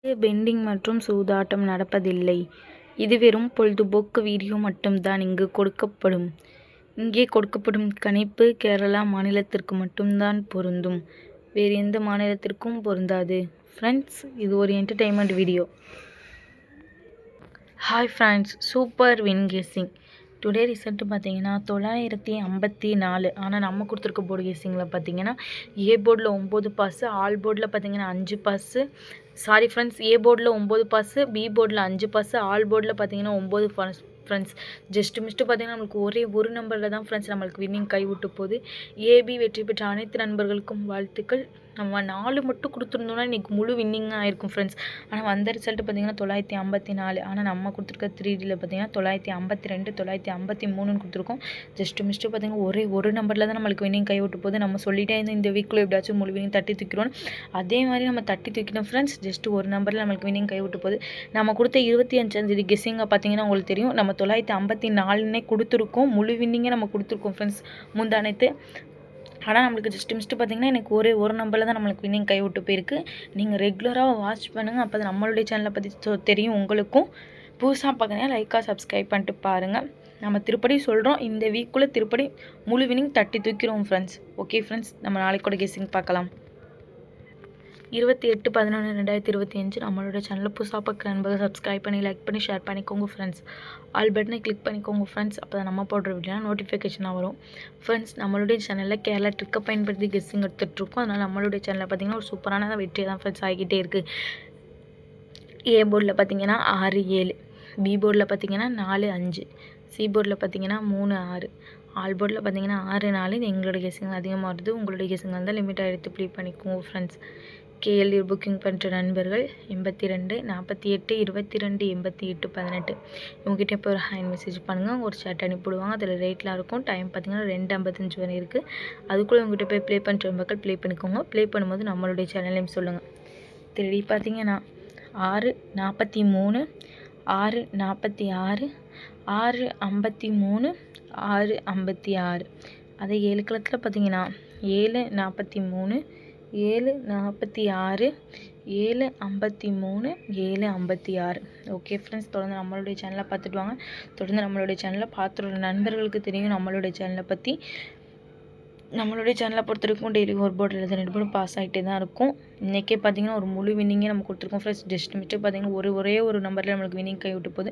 Bending மற்றும் சூதாட்டம் நடப்பதில்லை. இது வெறும் பொழுதுபோக்கு வீடியோ மட்டும்தான் இங்கே கொடுக்கப்படும் கணிப்பு கேரளா மாநிலத்திற்கு மட்டும்தான் பொருந்தும். வேறு எந்த மாநிலத்திற்கும் பொருந்தாது. ஃப்ரெண்ட்ஸ், இது ஒரு entertainment video. Hi friends, super win guessing. Today result பார்த்தீங்கன்னா 954. ஆனால் நம்ம கொடுத்துருக்க போர்டு கெஸ்ஸிங்கில் பார்த்தீங்கன்னா ஏ போர்டில் 9 பாஸு, ஆல் போர்டில் பார்த்தீங்கன்னா 5 பாஸு. சாரி ஃப்ரெண்ட்ஸ், ஏ போர்டில் 9 பாஸு, பி போர்டில் 5 பாஸு, ஆல் போர்டில் பார்த்தீங்கன்னா 9 பாஸ். ஃப்ரெண்ட்ஸ், ஜஸ்ட் மிஸ்ட்டு பார்த்தீங்கன்னா நம்மளுக்கு ஒரே ஒரு நம்பரில் தான் ஃப்ரெண்ட்ஸ் நம்மளுக்கு வின்னிங் கைவிட்டு போகுது. ஏபி வெற்றி பெற்ற அனைத்து நண்பர்களுக்கும் வாழ்த்துக்கள். நம்ம 4 மட்டும் கொடுத்துருந்தோம்னா இன்றைக்கி முழு வின்னிங்காக ஆயிருக்கும் ஃப்ரெண்ட்ஸ். ஆனால் வந்த ரிசல்ட்டு பார்த்தீங்கன்னா 954. ஆனால் நம்ம கொடுத்துருக்க 3Dயில் பார்த்தீங்கன்னா 952, 953 கொடுத்துருக்கோம். ஜஸ்ட் மிஸ்ட்டு பார்த்தீங்கன்னா ஒரே ஒரு நம்பரில் தான் நம்மளுக்கு வின்னிங் கைவிட்டு போகுது. நம்ம சொல்லிட்டே இருந்து இந்த வீக்கில் எப்படியாச்சும் முழு வின்னிங் தட்டி தூக்கிடுவோம். அதே மாதிரி நம்ம தட்டி தூக்கிட்டோம் ஃப்ரெண்ட்ஸ். ஜஸ்ட் ஒரு நம்பரில் நம்மளுக்கு வின்னிங் கைவிட்டு போகுது. நம்ம கொடுத்த 25ஆம் கெஸ்ஸிங்கை பார்த்தீங்கன்னா உங்களுக்கு தெரியும். நம்ம 954 கொடுத்துருக்கோம். முழு வின்னிங்கே நம்ம கொடுத்துருக்கோம் ஃப்ரெண்ட்ஸ் முந்தானத்து. ஆனால் நம்மளுக்கு ஜஸ்ட் மிஸ்ட்டு பார்த்தீங்கன்னா எனக்கு ஒரே ஒரு நம்பரில் தான் நம்மளுக்கு வின்னிங் கைவிட்டு போயிருக்கு. நீங்கள் ரெகுலராக வாட்ச் பண்ணுங்கள். அப்போ தான் நம்மளுடைய சேனலை பற்றி தெரியும் உங்களுக்கும். புதுசாக பார்க்குறீங்க லைக்காக சப்ஸ்கிரைப் பண்ணிட்டு பாருங்கள். நம்ம திருப்படி சொல்கிறோம், இந்த வீக்குள்ளே திருப்படி முழு வின்னிங் தட்டி தூக்கிடுவோம் ஃப்ரெண்ட்ஸ். ஓகே ஃப்ரெண்ட்ஸ், நம்ம நாளைக்கு கூட கெஸ்ஸிங் பார்க்கலாம். 28/11/2025 நம்மளோட சேனலில் புதுசாக பார்க்குற நண்பர்கள் சப்ஸ்கிரைப் பண்ணி லைக் பண்ணி ஷேர் பண்ணிக்கோங்க ஃப்ரெண்ட்ஸ். ஆல் பட்டனை கிளிக் பண்ணிக்கோங்க ஃப்ரெண்ட்ஸ். அப்போ தான் நம்ம போடுற வீடியோ நோட்டிஃபிகேஷனாக வரும் ஃப்ரெண்ட்ஸ். நம்மளுடைய சேனலில் கேரளா ட்ரிக்கை பயன்படுத்தி கெஸ்ஸிங் எடுத்துகிட்ருக்கோம். அதனால் நம்மளுடைய சேனலில் பார்த்திங்கன்னா ஒரு சூப்பரான வெற்றி தான் ஃப்ரெண்ட்ஸ் ஆகிக்கிட்டே இருக்குது. ஏ போர்டில் பார்த்திங்கன்னா 6, 7, பி போர்டில் பார்த்திங்கன்னா 4, 5, சி போர்டில் பார்த்திங்கன்னா 3, 6, ஆல் போர்டில் பார்த்திங்கன்னா 6, 4. எங்களோட கெஸ்ஸிங் அதிகமாக வருது. உங்களுடைய கெஸ்ஸிங் இருந்தால் லிமிட்டாக எடுத்து ப்ளே பண்ணிக்கோங்க ஃப்ரெண்ட்ஸ். கேஎல்இ புக்கிங் பண்ணுற நண்பர்கள் 82 48 22 88 18 இவங்ககிட்ட இப்போ ஒரு ஹேண்ட் மெசேஜ் பண்ணுங்கள். ஒரு சேட் அனுப்பிவிடுவாங்க. அதில் ரேட்லாம் இருக்கும். டைம் பார்த்திங்கன்னா 2:55 வரை இருக்குது. அதுக்குள்ளே உங்கள்கிட்ட போய் ப்ளே பண்ணுற நண்பர்கள் ப்ளே பண்ணிக்கோங்க. ப்ளே பண்ணும்போது நம்மளுடைய சேனலையும் சொல்லுங்கள். திருடி பார்த்திங்கன்னா 6:43, 6:46, 6:53, 6:56. அதே 7 களத்தில் பார்த்திங்கன்னா 7:43, 7:46, 7:53, 7:56. ஓகே ஃப்ரெண்ட்ஸ், தொடர்ந்து நம்மளுடைய சேனலை பார்த்துட்டு வாங்க. தொடர்ந்து நம்மளுடைய சேனலை பார்த்துருக்க நண்பர்களுக்கு தெரியும் நம்மளுடைய சேனலை பற்றி. நம்மளுடைய சேனலை பொறுத்த வரைக்கும் டெய்லி ஒரு போர்டில் 2 போர்டு பாஸ் ஆகிட்டே தான் இருக்கும். இன்றைக்கே பார்த்திங்கன்னா ஒரு முழு வின்னிங்கே நம்ம கொடுத்துருக்கோம் ஃப்ரெண்ட்ஸ். ஜஸ்ட் மிஸ்ட்டு பார்த்திங்கன்னா ஒரே ஒரு நம்பரில் நம்மளுக்கு வின்னிங் கை விட்டு போகுது.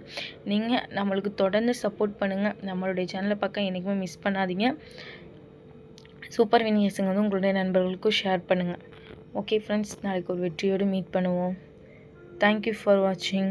நீங்கள் நம்மளுக்கு தொடர்ந்து சப்போர்ட் பண்ணுங்கள். நம்மளுடைய சேனலை பார்க்க என்றைக்குமே மிஸ் பண்ணாதீங்க. சூப்பர் வின்னிங்ஸுங்க வந்து உங்களுடைய நண்பர்களுக்கும் ஷேர் பண்ணுங்கள். ஓகே ஃப்ரெண்ட்ஸ், நாளைக்கு ஒரு வெற்றியோடு மீட் பண்ணுவோம். தேங்க்யூ ஃபார் வாட்சிங்.